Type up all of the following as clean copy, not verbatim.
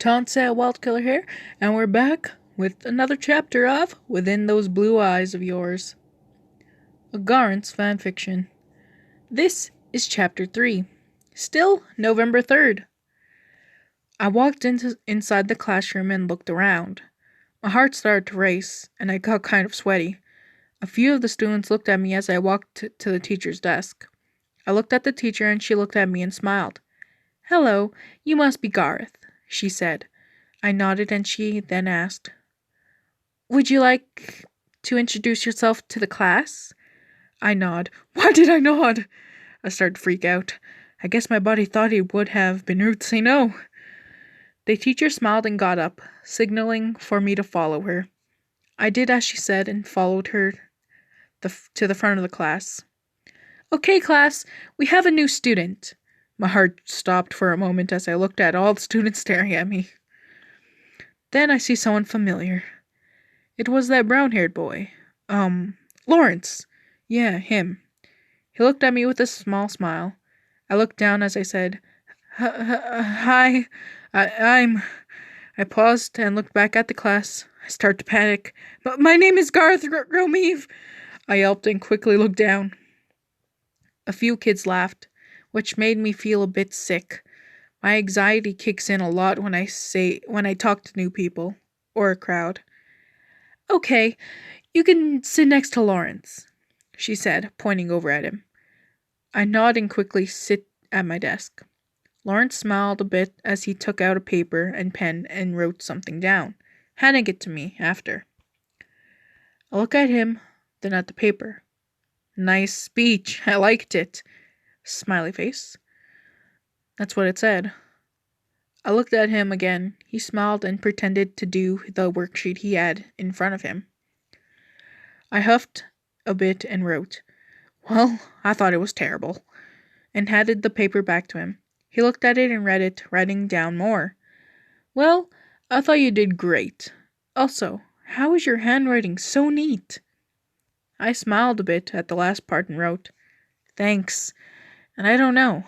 Tonsa Wild Killer here, and we're back with another chapter of Within Those Blue Eyes of Yours, a Garrence fanfiction. This is chapter 3, still November 3rd. I walked inside the classroom and looked around. My heart started to race, and I got kind of sweaty. A few of the students looked at me as I walked to the teacher's desk. I looked at the teacher and she looked at me and smiled. "Hello, you must be Gareth," she said. I nodded and she then asked, "Would you like to introduce yourself to the class?" I nod. Why did I nod? I started to freak out. I guess my body thought it would have been rude to say no. The teacher smiled and got up, signaling for me to follow her. I did as she said and followed her to the front of the class. "Okay, class, we have a new student." My heart stopped for a moment as I looked at all the students staring at me. Then I see someone familiar. It was that brown-haired boy. Lawrence. Yeah, him. He looked at me with a small smile. I looked down as I said, "Hi, I'm..." I paused and looked back at the class. I started to panic. "But my name is Garth Romeve," I yelped and quickly looked down. A few kids laughed, which made me feel a bit sick. My anxiety kicks in a lot when I talk to new people, or a crowd. "Okay, you can sit next to Lawrence," she said, pointing over at him. I nodded and quickly sit at my desk. Lawrence smiled a bit as he took out a paper and pen and wrote something down, handing it to me after. I looked at him, then at the paper. "Nice speech, I liked it." Smiley face. That's what it said. I looked at him again. He smiled and pretended to do the worksheet he had in front of him. I huffed a bit and wrote, "Well, I thought it was terrible," and handed the paper back to him. He looked at it and read it, writing down more. "Well, I thought you did great. Also, how is your handwriting so neat?" I smiled a bit at the last part and wrote, "Thanks. And I don't know.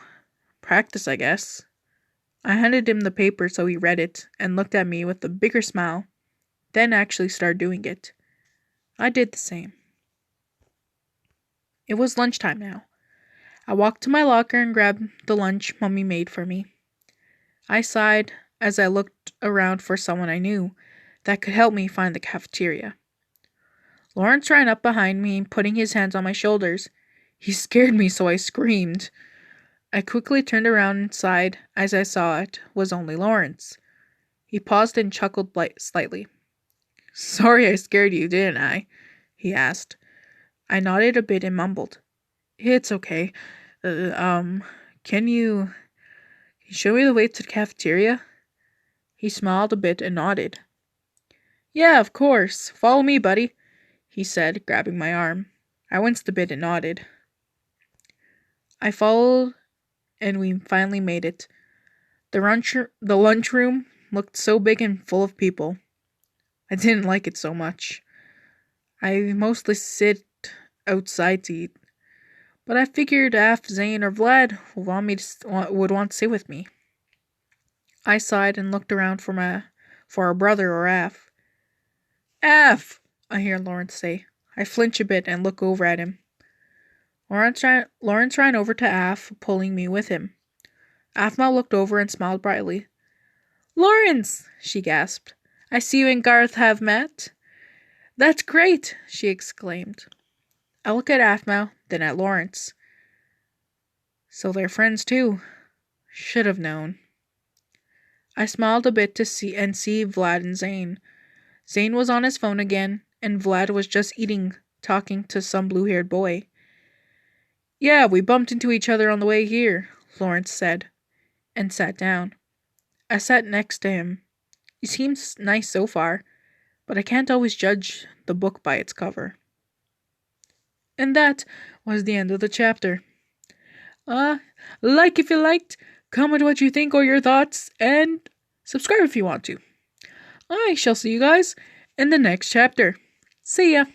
Practice, I guess." I handed him the paper so he read it and looked at me with a bigger smile, then actually started doing it. I did the same. It was lunchtime now. I walked to my locker and grabbed the lunch Mummy made for me. I sighed as I looked around for someone I knew that could help me find the cafeteria. Lawrence ran up behind me, putting his hands on my shoulders. He scared me, so I screamed. I quickly turned around and sighed as I saw it was only Lawrence. He paused and chuckled slightly. "Sorry I scared you, didn't I?" he asked. I nodded a bit and mumbled, "It's okay. Can you show me the way to the cafeteria?" He smiled a bit and nodded. "Yeah, of course. Follow me, buddy," he said, grabbing my arm. I winced a bit and nodded. I followed, and we finally made it. The lunchroom looked so big and full of people. I didn't like it so much. I mostly sit outside to eat, but I figured Af, Zane, or Vlad would want to sit with me. I sighed and looked around for a brother or Af. "Af!" I hear Lawrence say. I flinch a bit and look over at him. Lawrence ran over to Af, pulling me with him. Afma looked over and smiled brightly. "Lawrence!" she gasped. "I see you and Garth have met." "That's great!" she exclaimed. I look at Afma, then at Lawrence. So they're friends too. Should have known. I smiled a bit to see Vlad and Zane. Zane was on his phone again, and Vlad was just talking to some blue-haired boy. "Yeah, we bumped into each other on the way here," Lawrence said, and sat down. I sat next to him. He seems nice so far, but I can't always judge the book by its cover. And that was the end of the chapter. Like if you liked, comment what you think or your thoughts, and subscribe if you want to. I shall see you guys in the next chapter. See ya!